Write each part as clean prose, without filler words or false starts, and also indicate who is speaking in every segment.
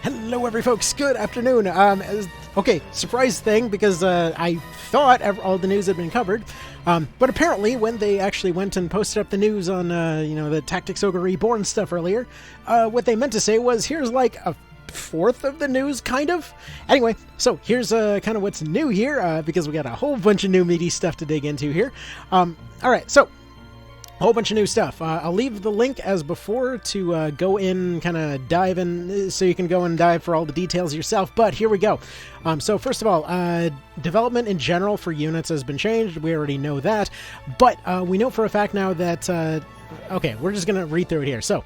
Speaker 1: Hello, folks. Good afternoon. Okay, surprise thing, because I thought all the news had been covered, but apparently when they actually went and posted up the news on, the Tactics Ogre Reborn stuff earlier, what they meant to say was, here's like a fourth of the news, kind of. Anyway, so here's kind of what's new here, because we got a whole bunch of new meaty stuff to dig into here. Alright, so a whole bunch of new stuff. I'll leave the link as before to go in, kind of dive in, so you can go and dive for all the details yourself, but here we go. So first of all, development in general for units has been changed. We already know that, but we know for a fact now that okay, we're just going to read through it here. So,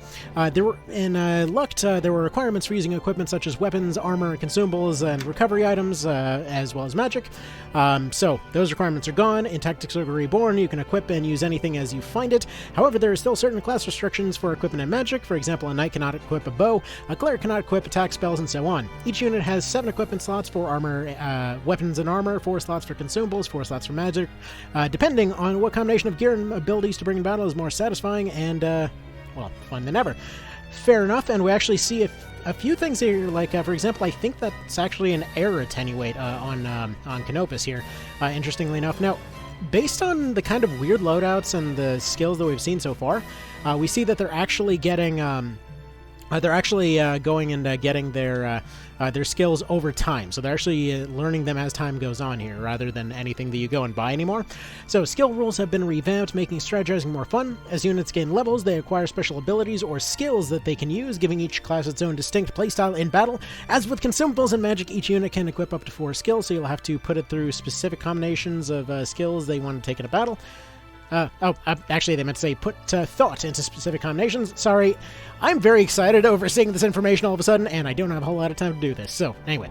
Speaker 1: there were in Lucht, there were requirements for using equipment such as weapons, armor, consumables, and recovery items, as well as magic. So, those requirements are gone. In Tactics Ogre Reborn, you can equip and use anything as you find it. However, there are still certain class restrictions for equipment and magic. For example, a knight cannot equip a bow, a cleric cannot equip attack spells, and so on. Each unit has 7 equipment slots for armor, weapons and armor, 4 slots for consumables, 4 slots for magic, depending on what combination of gear and abilities to bring in battle is more satisfying and, well, fun than ever. Fair enough, and we actually see a few things here, like, for example, I think that's actually an air attenuate on Canopus here, interestingly enough. Now, based on the kind of weird loadouts and the skills that we've seen so far, we see that they're actually getting, going and getting their skills over time. So they're actually learning them as time goes on here, rather than anything that you go and buy anymore. So skill rules have been revamped, making strategizing more fun. As units gain levels, they acquire special abilities or skills that they can use, giving each class its own distinct playstyle in battle. As with consumables and magic, each unit can equip up to 4 skills, so you'll have to put it through specific combinations of skills they want to take in a battle. Actually, they meant to say put thought into specific combinations. Sorry, I'm very excited over seeing this information all of a sudden, and I don't have a whole lot of time to do this. So, anyway.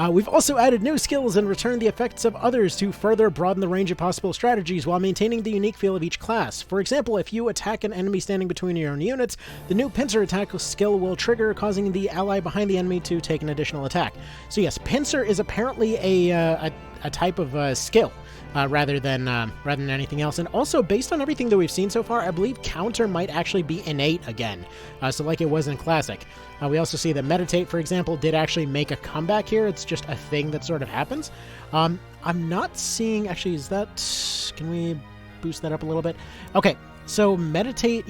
Speaker 1: We've also added new skills and returned the effects of others to further broaden the range of possible strategies while maintaining the unique feel of each class. For example, if you attack an enemy standing between your own units, the new pincer attack skill will trigger, causing the ally behind the enemy to take an additional attack. So yes, pincer is apparently a type of skill. Rather than anything else. And also, based on everything that we've seen so far, I believe counter might actually be innate again, so like it was in Classic. We also see that Meditate, for example, did actually make a comeback here. It's just a thing that sort of happens. I'm not seeing... Actually, is that... Can we boost that up a little bit? Okay, so Meditate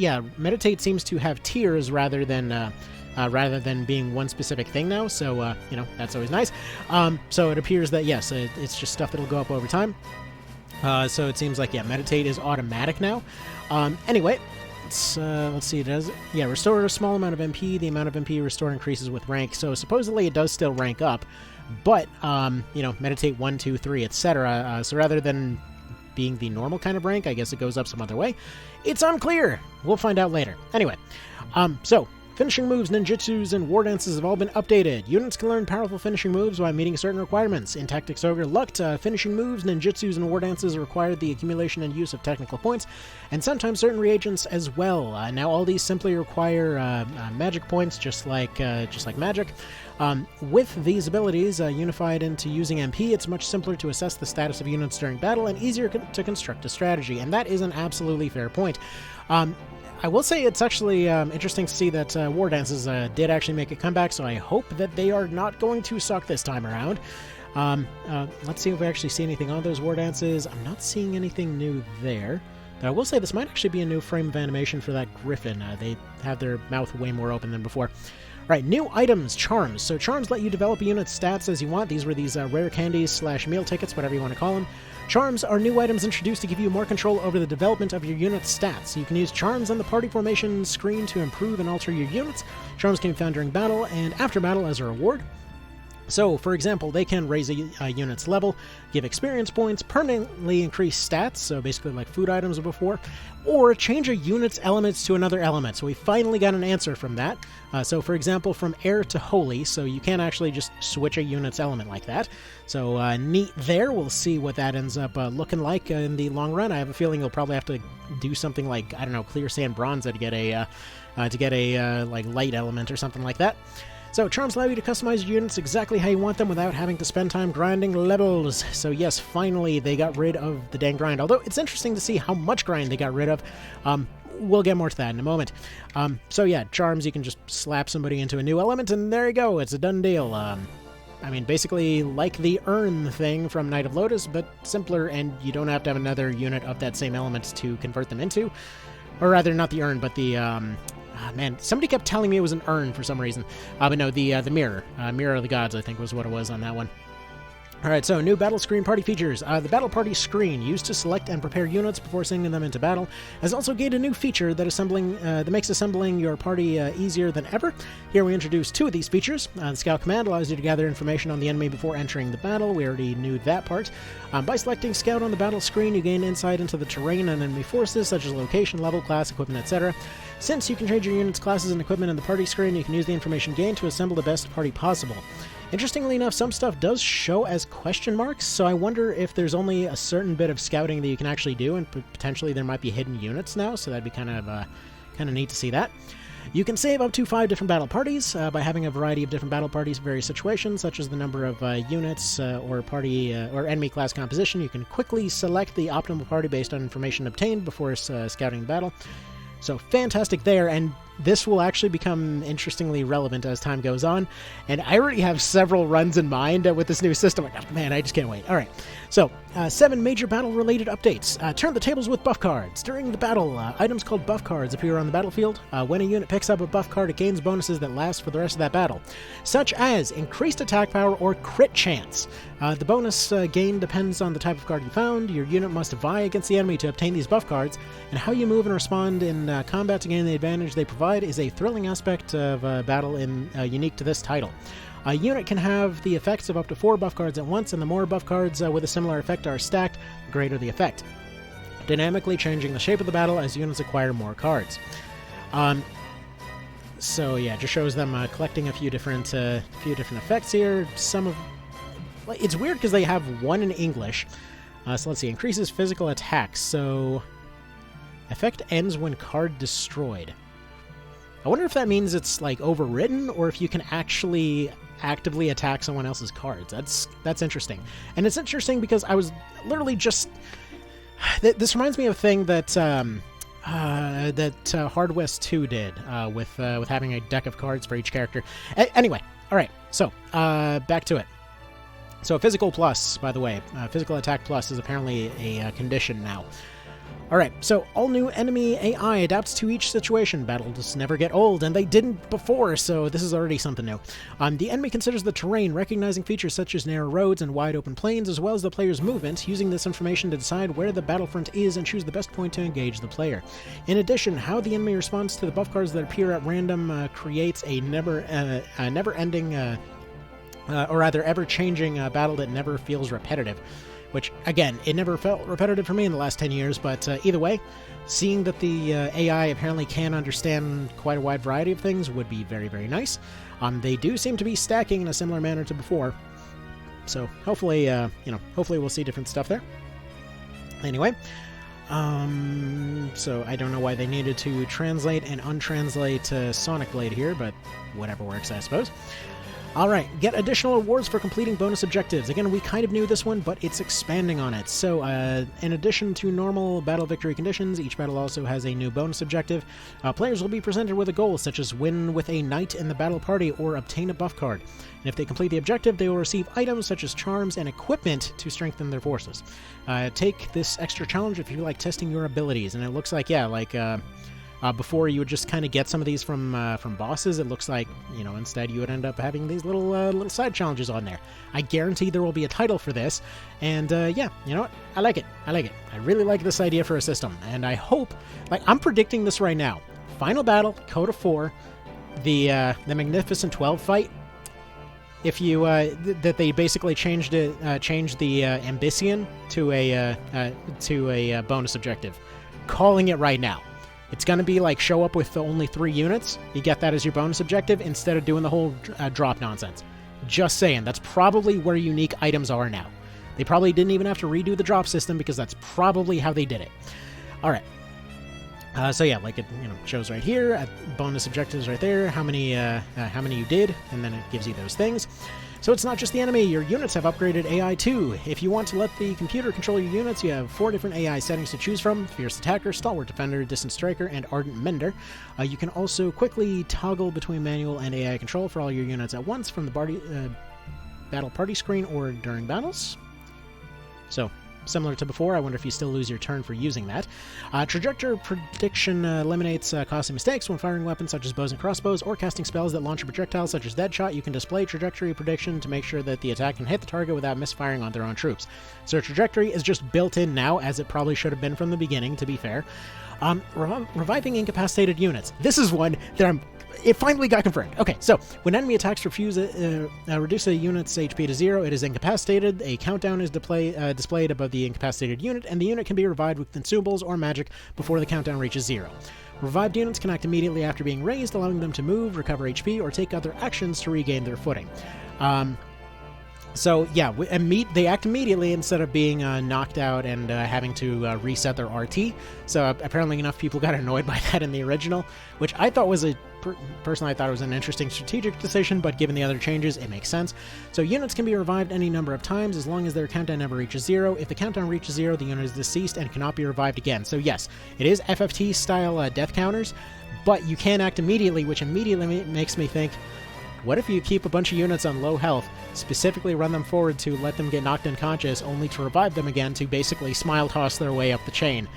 Speaker 1: seems to have tiers rather than being one specific thing now, so, that's always nice. So it appears that, yes, it's just stuff that'll go up over time. So it seems like, Meditate is automatic now. Anyway, let's see, it does, restore a small amount of MP. The amount of MP restored increases with rank, so supposedly it does still rank up, but, Meditate 1, 2, 3, etc. So rather than being the normal kind of rank, I guess it goes up some other way. It's unclear! We'll find out later. Anyway, so... Finishing moves, ninjutsus, and war dances have all been updated. Units can learn powerful finishing moves while meeting certain requirements. In Tactics Ogre Lucht, finishing moves, ninjutsus, and war dances require the accumulation and use of technical points, and sometimes certain reagents as well. Now all these simply require magic points, just like magic. With these abilities unified into using MP, it's much simpler to assess the status of units during battle and easier to construct a strategy, and that is an absolutely fair point. I will say it's actually interesting to see that War Dances did actually make a comeback, so I hope that they are not going to suck this time around. Let's see if we actually see anything on those War Dances. I'm not seeing anything new there. But I will say this might actually be a new frame of animation for that Griffin. They have their mouth way more open than before. Right, new items, charms. So charms let you develop a unit's stats as you want. These were these rare candies / meal tickets, whatever you want to call them. Charms are new items introduced to give you more control over the development of your unit's stats. You can use charms on the party formation screen to improve and alter your units. Charms can be found during battle and after battle as a reward. So, for example, they can raise a unit's level, give experience points, permanently increase stats, so basically like food items before, or change a unit's elements to another element. So we finally got an answer from that. So, for example, from air to holy, so you can't actually just switch a unit's element like that. So, neat there. We'll see what that ends up looking like in the long run. I have a feeling you'll probably have to do something like, I don't know, clear sand bronze to get a like light element or something like that. So, charms allow you to customize your units exactly how you want them without having to spend time grinding levels. So yes, finally they got rid of the dang grind. Although, it's interesting to see how much grind they got rid of. we'll get more to that in a moment. So yeah, charms, you can just slap somebody into a new element, and there you go, it's a done deal. I mean, basically like the Urn thing from Knight of Lotus, but simpler, and you don't have to have another unit of that same element to convert them into. Or rather, not the Urn, but the, man, somebody kept telling me it was an Urn for some reason. But no, the Mirror. Mirror of the Gods, I think, was what it was on that one. Alright, so new battle screen party features. The battle party screen, used to select and prepare units before sending them into battle, has also gained a new feature that makes assembling your party easier than ever. Here we introduce two of these features. The Scout Command allows you to gather information on the enemy before entering the battle. We already knew that part. By selecting Scout on the battle screen, you gain insight into the terrain and enemy forces, such as location, level, class, equipment, etc. Since you can change your units, classes, and equipment in the party screen, you can use the information gained to assemble the best party possible. Interestingly enough, some stuff does show as question marks, so I wonder if there's only a certain bit of scouting that you can actually do, and potentially there might be hidden units now, so that'd be kind of neat to see that. You can save up to 5 different battle parties by having a variety of different battle parties for various situations, such as the number of units or party or enemy class composition. You can quickly select the optimal party based on information obtained before scouting the battle. So fantastic there, and this will actually become interestingly relevant as time goes on, and I already have several runs in mind with this new system. Oh, man, I just can't wait. Alright, so 7 major battle-related updates. Turn the tables with buff cards. During the battle, items called buff cards appear on the battlefield. When a unit picks up a buff card, it gains bonuses that last for the rest of that battle, such as increased attack power or crit chance. The bonus gain depends on the type of card you found. Your unit must vie against the enemy to obtain these buff cards, and how you move and respond in combat to gain the advantage they provide is a thrilling aspect of battle unique to this title. A unit can have the effects of up to 4 buff cards at once, and the more buff cards with a similar effect are stacked, the greater the effect, dynamically changing the shape of the battle as units acquire more cards. So yeah, just shows them collecting a few different effects here. It's weird because they have one in English. So let's see, increases physical attacks. So effect ends when card destroyed. I wonder if that means it's like overwritten, or if you can actually actively attack someone else's cards. That's interesting, and it's interesting because I was literally just. This reminds me of a thing that Hard West 2 did with having a deck of cards for each character. Anyway, all right. So back to it. So physical plus, by the way, physical attack plus is apparently a condition now. Alright, so all new enemy AI adapts to each situation. Battles never get old, and they didn't before, so this is already something new. The enemy considers the terrain, recognizing features such as narrow roads and wide open plains, as well as the player's movement, using this information to decide where the battlefront is and choose the best point to engage the player. In addition, how the enemy responds to the buff cards that appear at random creates a never-ending, or rather ever-changing battle that never feels repetitive. Which, again, it never felt repetitive for me in the last 10 years, but either way, seeing that the AI apparently can understand quite a wide variety of things would be very, very nice. They do seem to be stacking in a similar manner to before, so hopefully, hopefully we'll see different stuff there. Anyway, so I don't know why they needed to translate and untranslate Sonic Blade here, but whatever works, I suppose. Alright, get additional rewards for completing bonus objectives. Again, we kind of knew this one, but it's expanding on it. So, in addition to normal battle victory conditions, each battle also has a new bonus objective. Players will be presented with a goal, such as win with a knight in the battle party or obtain a buff card. And if they complete the objective, they will receive items such as charms and equipment to strengthen their forces. Take this extra challenge if you like testing your abilities. And it looks like, yeah, like... before you would just kind of get some of these from bosses, it looks like, instead you would end up having these little side challenges on there. I guarantee there will be a title for this, and yeah, you know what? I like it. I really like this idea for a system, and I hope, I'm predicting this right now. Final battle, Code of 4, the Magnificent 12 fight. If you that they basically changed the Ambition to a bonus objective, calling it right now. It's going to be like show up with only 3 units. You get that as your bonus objective instead of doing the whole drop nonsense. Just saying, that's probably where unique items are now. They probably didn't even have to redo the drop system because that's probably how they did it. Alright. So yeah, like it shows right here, bonus objectives right there, how many you did, and then it gives you those things. So it's not just the enemy, your units have upgraded AI too. If you want to let the computer control your units, you have 4 different AI settings to choose from: Fierce Attacker, Stalwart Defender, Distant Striker, and Ardent Mender. You can also quickly toggle between manual and AI control for all your units at once from the battle party screen or during battles. So, similar to before, I wonder if you still lose your turn for using that. Trajectory prediction eliminates costly mistakes when firing weapons such as bows and crossbows or casting spells that launch a projectile such as Deadshot. You can display trajectory prediction to make sure that the attack can hit the target without misfiring on their own troops. So trajectory is just built in now, as it probably should have been from the beginning, to be fair. Reviving incapacitated units. This is one that it finally got confirmed. Okay, so when enemy attacks reduce a unit's HP to 0, it is incapacitated. A countdown is displayed above the incapacitated unit, and the unit can be revived with consumables or magic before the countdown reaches 0. Revived units can act immediately after being raised, allowing them to move, recover HP, or take other actions to regain their footing. So yeah, they act immediately instead of being knocked out and having to reset their RT. So apparently enough people got annoyed by that in the original, which I thought was personally I thought it was an interesting strategic decision, but given the other changes, it makes sense. So units can be revived any number of times as long as their countdown never reaches 0. If the countdown reaches 0, the unit is deceased and cannot be revived again. So yes, it is FFT style death counters, but you can act immediately, which immediately makes me think, what if you keep a bunch of units on low health, specifically run them forward to let them get knocked unconscious, only to revive them again to basically smile toss their way up the chain?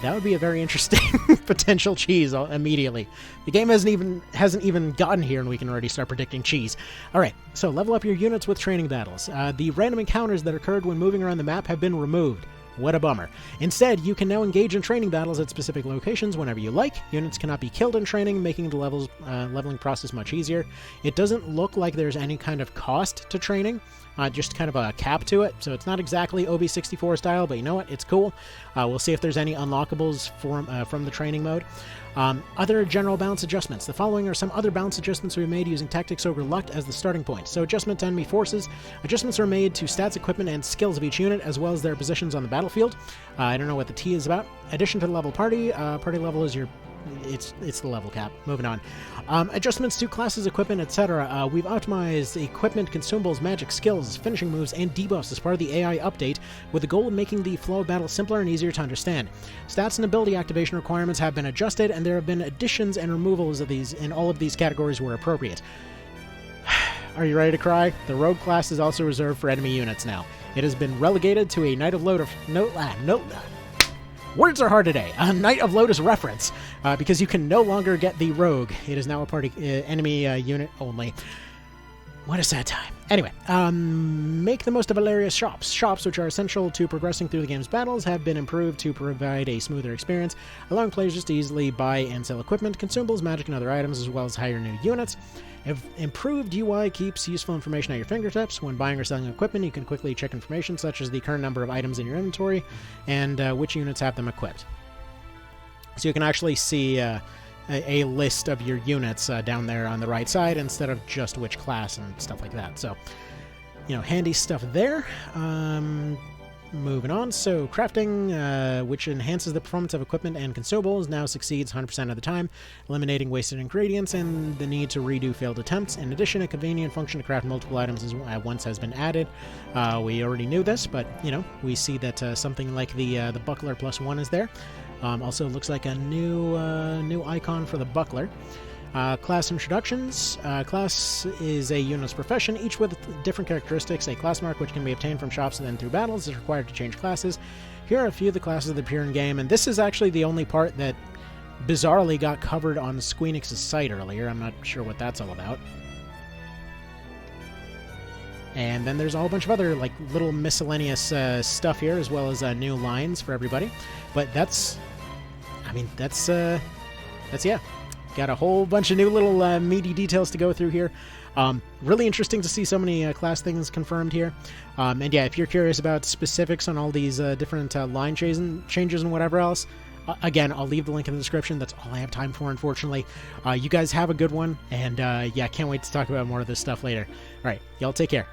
Speaker 1: That would be a very interesting potential cheese immediately. The game hasn't even gotten here, and we can already start predicting cheese. Alright, so level up your units with training battles. The random encounters that occurred when moving around the map have been removed. What a bummer. Instead, you can now engage in training battles at specific locations whenever you like. Units cannot be killed in training, making the leveling process much easier. It doesn't look like there's any kind of cost to training, just kind of a cap to it, so it's not exactly OB64 style, but you know what? It's cool. We'll see if there's any unlockables from the training mode. Other general balance adjustments. The following are some other balance adjustments we made using Tactics Ogre Luck as the starting point. So adjustment to enemy forces. Adjustments are made to stats, equipment, and skills of each unit, as well as their positions on the battlefield. I don't know what the T is about. Addition to the level party. Party level is it's the level cap. Moving on. Adjustments to classes, equipment, etc. We've optimized equipment, consumables, magic, skills, finishing moves, and debuffs as part of the AI update, with the goal of making the flow of battle simpler and easier to understand. Stats and ability activation requirements have been adjusted, and there have been additions and removals of these in all of these categories where appropriate. Are you ready to cry? The Rogue class is also reserved for enemy units now. It has been relegated to a Knight of Lotus... Words are hard today. A Knight of Lotus reference, because you can no longer get the Rogue. It is now a party enemy unit only. What a sad time. Anyway, make the most of Valeria's shops. Shops, which are essential to progressing through the game's battles, have been improved to provide a smoother experience, allowing players to easily buy and sell equipment, consumables, magic, and other items, as well as hire new units. Improved UI keeps useful information at your fingertips. When buying or selling equipment, you can quickly check information such as the current number of items in your inventory and which units have them equipped. So you can actually see a list of your units down there on the right side instead of just which class and stuff like that. So, handy stuff there. Moving on, so crafting, which enhances the performance of equipment and consumables, now succeeds 100% of the time, eliminating wasted ingredients and the need to redo failed attempts. In addition, a convenient function to craft multiple items at once has been added. We already knew this, but, we see that something like the buckler +1 is there. Also looks like a new icon for the buckler. Class introductions. Class is a unit's profession, each with different characteristics. A class mark, which can be obtained from shops and then through battles, is required to change classes. Here are a few of the classes that appear in game, and this is actually the only part that bizarrely got covered on Squeenix's site earlier. I'm not sure what that's all about. And then there's a whole bunch of other little miscellaneous stuff here, as well as new lines for everybody. But that's yeah. Got a whole bunch of new little meaty details to go through here. Really interesting to see so many class things confirmed here. And yeah, if you're curious about specifics on all these different line changes and whatever else, again, I'll leave the link in the description. That's all I have time for, unfortunately. You guys have a good one, and yeah, can't wait to talk about more of this stuff later. All right, y'all take care.